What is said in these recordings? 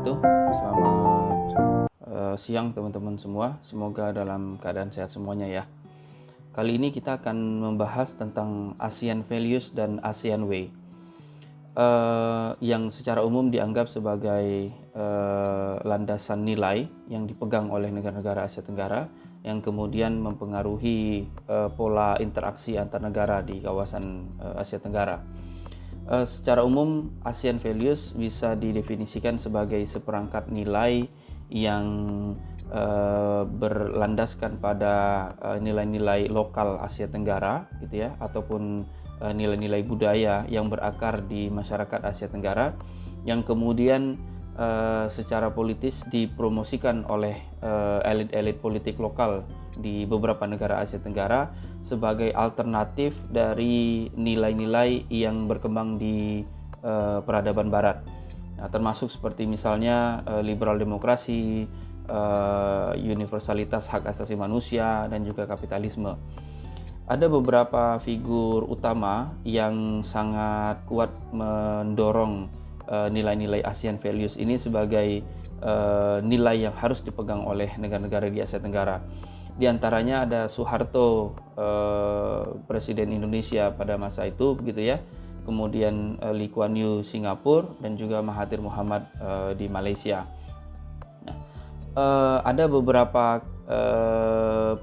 wabarakatuh. Selamat siang teman-teman semua. Semoga dalam keadaan sehat semuanya ya. Kali ini kita akan membahas tentang ASEAN Values dan ASEAN Way, yang secara umum dianggap sebagai landasan nilai yang dipegang oleh negara-negara Asia Tenggara yang kemudian mempengaruhi pola interaksi antar negara di kawasan Asia Tenggara. Secara umum, ASEAN Values bisa didefinisikan sebagai seperangkat nilai yang berlandaskan pada nilai-nilai lokal Asia Tenggara, gitu ya, ataupun nilai-nilai budaya yang berakar di masyarakat Asia Tenggara, yang kemudian secara politis dipromosikan oleh elit-elit politik lokal di beberapa negara Asia Tenggara sebagai alternatif dari nilai-nilai yang berkembang di peradaban Barat. Nah, termasuk seperti misalnya liberal demokrasi, universalitas hak asasi manusia, dan juga kapitalisme. Ada beberapa figur utama yang sangat kuat mendorong nilai-nilai ASEAN Values ini sebagai nilai yang harus dipegang oleh negara-negara di Asia Tenggara. Di antaranya ada Soeharto, Presiden Indonesia pada masa itu, begitu ya. Kemudian Lee Kuan Yew Singapura dan juga Mahathir Mohamad di Malaysia. Nah, ada beberapa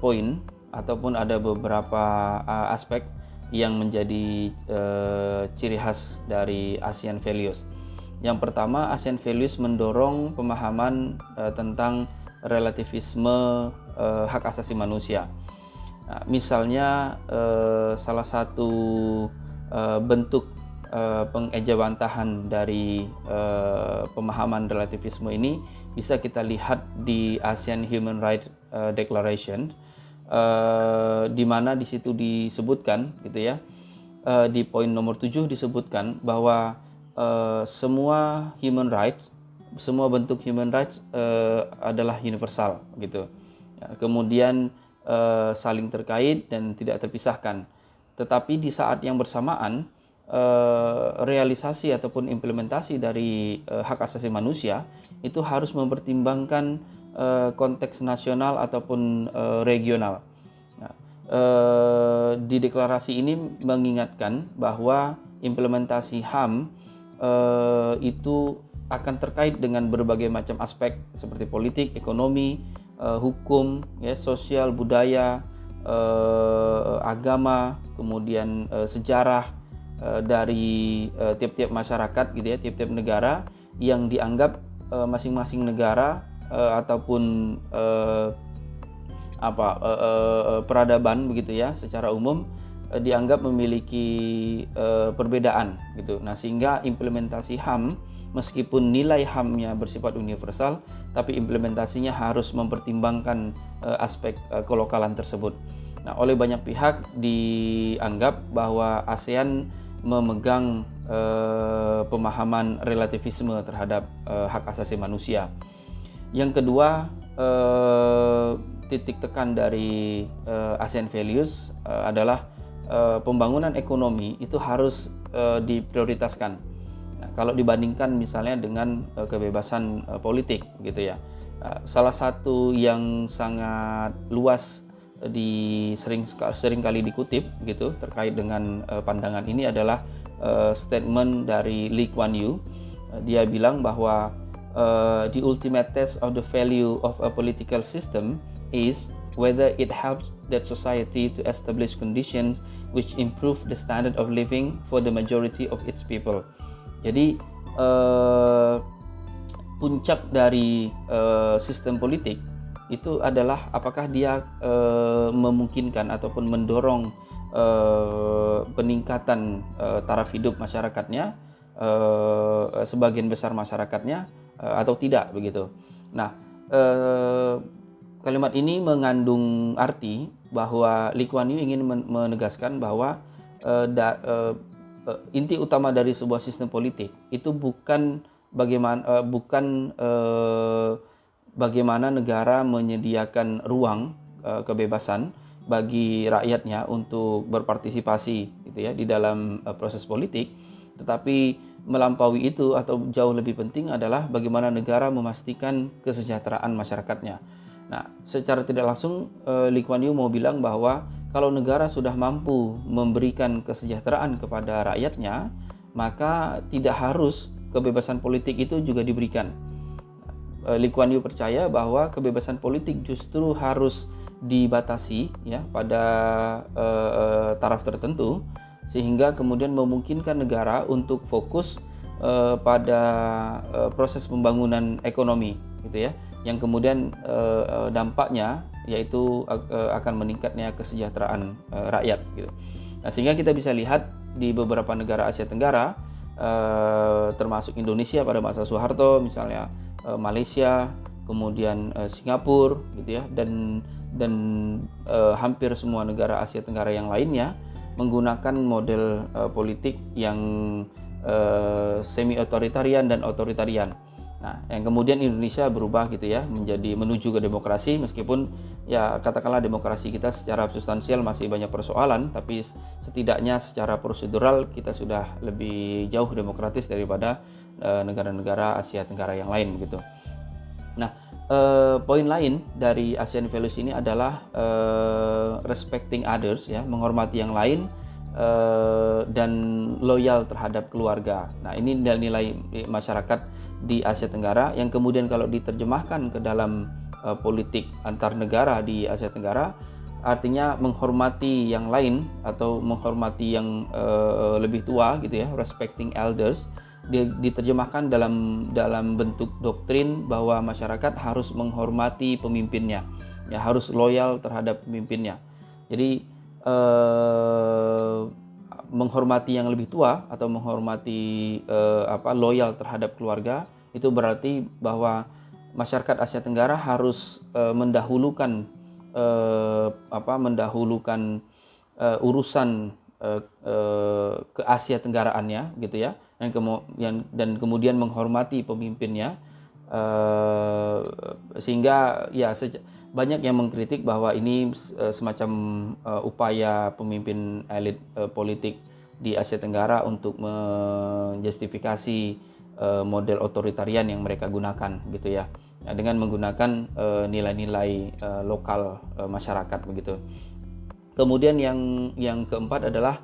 poin ataupun ada beberapa aspek yang menjadi ciri khas dari ASEAN Values. Yang pertama, ASEAN Values mendorong pemahaman tentang relativisme hak asasi manusia. Nah, misalnya salah satu bentuk pengejawantahan dari pemahaman relativisme ini bisa kita lihat di ASEAN Human Rights Declaration, di mana di situ disebutkan, gitu ya, di poin nomor 7 disebutkan bahwa semua human rights, semua bentuk human rights adalah universal, gitu. Ya, kemudian saling terkait dan tidak terpisahkan. Tetapi di saat yang bersamaan, realisasi ataupun implementasi dari hak asasi manusia itu harus mempertimbangkan konteks nasional ataupun regional. Nah, di deklarasi ini mengingatkan bahwa implementasi HAM itu akan terkait dengan berbagai macam aspek seperti politik, ekonomi, hukum, ya, sosial, budaya, agama, kemudian sejarah dari tiap-tiap masyarakat, gitu ya, tiap-tiap negara yang dianggap masing-masing negara ataupun peradaban, begitu ya, secara umum dianggap memiliki perbedaan, gitu. Nah, sehingga implementasi HAM, meskipun nilai HAM-nya bersifat universal, tapi implementasinya harus mempertimbangkan aspek kelokalan tersebut. Nah, oleh banyak pihak dianggap bahwa ASEAN memegang pemahaman relativisme terhadap hak asasi manusia. Yang kedua, titik tekan dari ASEAN Values adalah pembangunan ekonomi itu harus diprioritaskan. Nah, kalau dibandingkan misalnya dengan kebebasan politik, gitu ya. Salah satu yang sangat luas sering kali dikutip, gitu, terkait dengan pandangan ini adalah statement dari Lee Kuan Yew. Dia bilang bahwa the ultimate test of the value of a political system is whether it helps that society to establish conditions which improve the standard of living for the majority of its people. Jadi puncak dari sistem politik itu adalah apakah dia memungkinkan ataupun mendorong peningkatan taraf hidup masyarakatnya, sebagian besar masyarakatnya, atau tidak, begitu. Nah, kalimat ini mengandung arti bahwa Lee Kuan Yew ingin menegaskan bahwa inti utama dari sebuah sistem politik itu bukan bagaimana negara menyediakan ruang kebebasan bagi rakyatnya untuk berpartisipasi, gitu ya, di dalam proses politik, Tetapi melampaui itu atau jauh lebih penting adalah bagaimana negara memastikan kesejahteraan masyarakatnya. Nah, secara tidak langsung Lee Kuan Yew mau bilang bahwa kalau negara sudah mampu memberikan kesejahteraan kepada rakyatnya, maka tidak harus kebebasan politik itu juga diberikan. Lee Kuan Yew percaya bahwa kebebasan politik justru harus dibatasi ya pada taraf tertentu, sehingga kemudian memungkinkan negara untuk fokus pada proses pembangunan ekonomi gitu ya, yang kemudian dampaknya yaitu akan meningkatnya kesejahteraan rakyat gitu. Nah, sehingga kita bisa lihat di beberapa negara Asia Tenggara, termasuk Indonesia pada masa Soeharto misalnya, Malaysia, kemudian Singapura gitu ya, dan hampir semua negara Asia Tenggara yang lainnya menggunakan model politik yang semi otoritarian dan otoritarian. Nah, yang kemudian Indonesia berubah gitu ya, menuju ke demokrasi, meskipun ya katakanlah demokrasi kita secara substansial masih banyak persoalan, tapi setidaknya secara prosedural kita sudah lebih jauh demokratis daripada negara-negara Asia Tenggara yang lain begitu. Nah, poin lain dari ASEAN Values ini adalah respecting others ya, menghormati yang lain dan loyal terhadap keluarga. Nah, ini nilai masyarakat di Asia Tenggara yang kemudian kalau diterjemahkan ke dalam politik antar negara di Asia Tenggara, artinya menghormati yang lain atau menghormati yang lebih tua gitu ya, respecting elders, diterjemahkan dalam bentuk doktrin bahwa masyarakat harus menghormati pemimpinnya, ya harus loyal terhadap pemimpinnya. Jadi menghormati yang lebih tua atau menghormati loyal terhadap keluarga itu berarti bahwa masyarakat Asia Tenggara harus mendahulukan urusan ke Asia Tenggaraannya gitu ya, dan kemudian menghormati pemimpinnya, sehingga ya banyak yang mengkritik bahwa ini semacam upaya pemimpin elit politik di Asia Tenggara untuk menjustifikasi model otoritarian yang mereka gunakan gitu ya, dengan menggunakan nilai-nilai lokal masyarakat begitu. Kemudian yang keempat adalah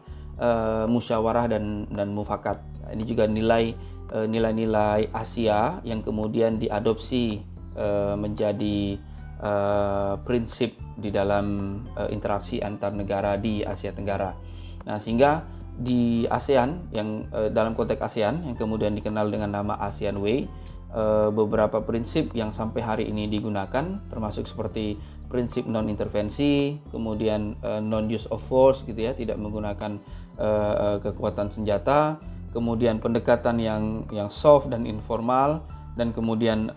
musyawarah dan mufakat. Ini juga nilai-nilai Asia yang kemudian diadopsi menjadi prinsip di dalam interaksi antar negara di Asia Tenggara. Nah, sehingga di ASEAN yang dalam konteks ASEAN yang kemudian dikenal dengan nama ASEAN Way, beberapa prinsip yang sampai hari ini digunakan termasuk seperti prinsip non-intervensi, kemudian non-use of force gitu ya, tidak menggunakan kekuatan senjata, kemudian pendekatan yang soft dan informal, dan kemudian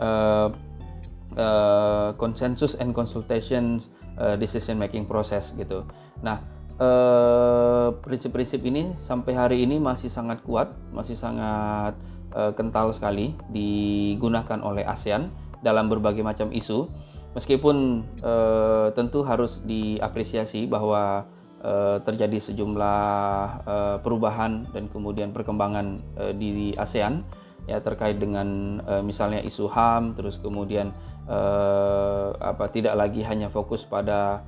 consensus and consultation decision making process gitu. Nah, prinsip-prinsip ini sampai hari ini masih sangat kuat, masih sangat kental sekali digunakan oleh ASEAN dalam berbagai macam isu. Meskipun tentu harus diapresiasi bahwa terjadi sejumlah perubahan dan kemudian perkembangan di ASEAN ya, terkait dengan misalnya isu HAM, terus kemudian tidak lagi hanya fokus pada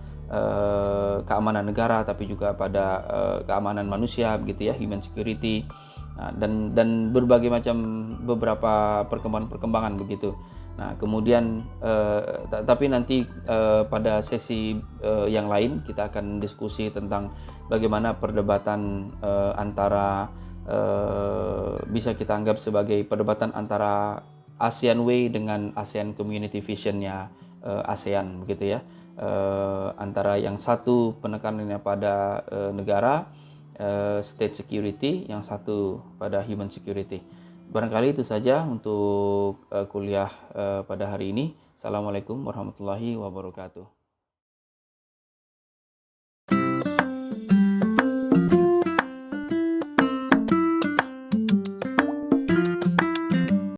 keamanan negara tapi juga pada keamanan manusia begitu ya, human security. Nah, dan berbagai macam beberapa perkembangan begitu. Nah, kemudian tapi nanti pada sesi yang lain kita akan diskusi tentang bagaimana perdebatan antara bisa kita anggap sebagai perdebatan antara ASEAN Way dengan ASEAN Community Vision-nya ASEAN begitu ya. Antara yang satu penekanannya pada negara, state security, yang satu pada human security. Barangkali itu saja untuk kuliah pada hari ini. Assalamualaikum warahmatullahi wabarakatuh.